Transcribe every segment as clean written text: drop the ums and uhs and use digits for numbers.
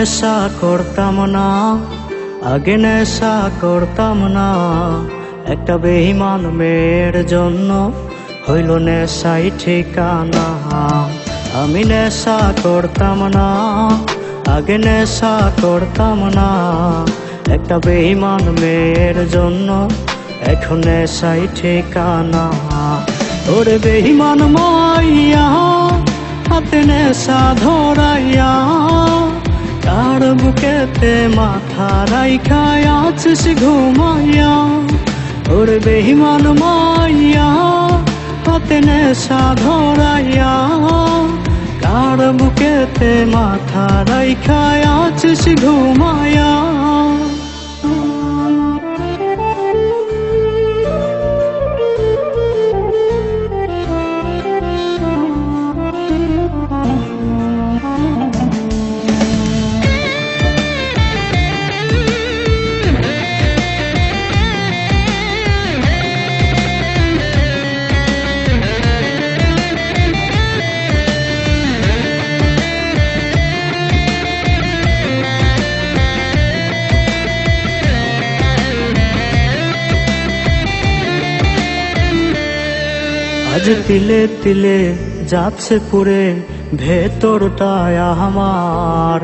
নেশা করতাম না, আগে নেশা করতাম না। একটা বেঈমান মেয়ের জন্য হইল নেশাই ঠিকানা। আমি নেশা করতাম না, আগে নেশা করতাম না। একটা বেঈমান মেয়ের জন্য এখন নেশাই ঠিকানা। ওরে বেঈমান মাইয়া হাতে নেশা ধরাইয়া, কার বুকেতে মাথা রাইখা আছিস ঘুমাইয়া। ওরে বেঈমান মাইয়া হাতে নেশা ধরাইয়া, কার বুকেতে মাথা রাইখা আছিস ঘুমাইয়া। আজ তিলে তিলে যাচ্ছে পুরে ভেতরটায় আমার।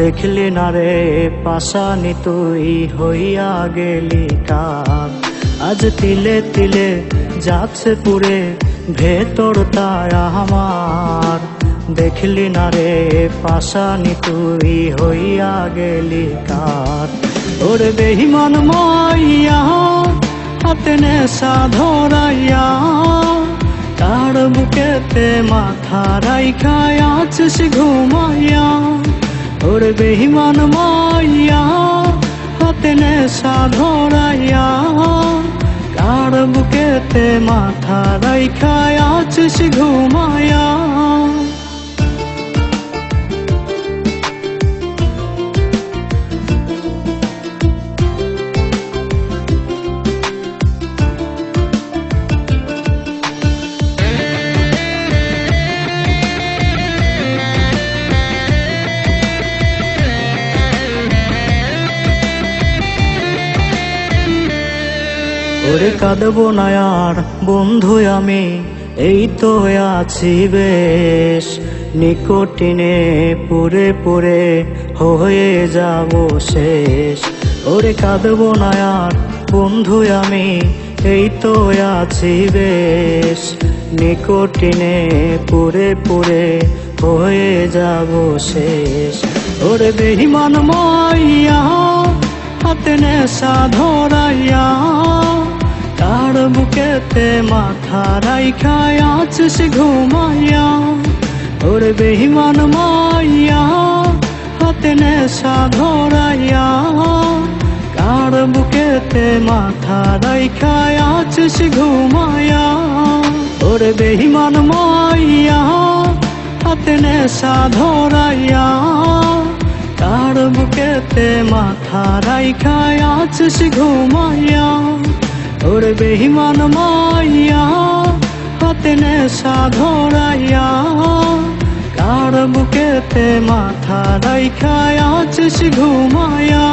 দেখলি না রে পাশানি তুই হইয়া গেলি কার। আজ তিলে তিলে যাচ্ছে পুরে ভেতরটায় আমার। দেখলি না রে পাশানি তুই হইয়া গেলি কার। ওরে বেঈমান মাইয়া হাতে নেশা ধরাইয়া, কার বুকেতে মাথা রাইখা আছিস ঘুমাইয়া। ওরে বেঈমান মাইয়া হাতে নেশা ধরাইয়া, কার বুকেতে মাথা রাইখা আছিস ঘুমাইয়া। ওরে কাঁদবো না আর বন্ধু আমি, এই তো আছি বেশ। নিকোটিনে পুরে পুরে হয়ে যাব শেষ। ওরে কাঁদবো না আর বন্ধু আমি, এই তো আছি বেশ। নিকোটিনে পুরে পুরে হয়ে যাব শেষ। ওরে বেঈমান মাইয়া হাতে নেশা ধরাইয়া, কার বুকেতে মাথা রাইখা আছিস ঘুমাইয়া। ওরে বেঈমান মাইয়া হাতে নেশা ধরাইয়া, কার বুকেতে মাথা রাইখা আছিস ঘুমাইয়া। ওরে বেঈমান মাইয়া হাতে নেশা ধরাইয়া, কার বুকেতে মাথা রাইখা আছিস ঘুমাইয়া। ওরে বেঈমান মাইয়া হাতে নেশা ধরাইয়া, কার বুকেতে মাথা রাইখা আছিস ঘুমাইয়া।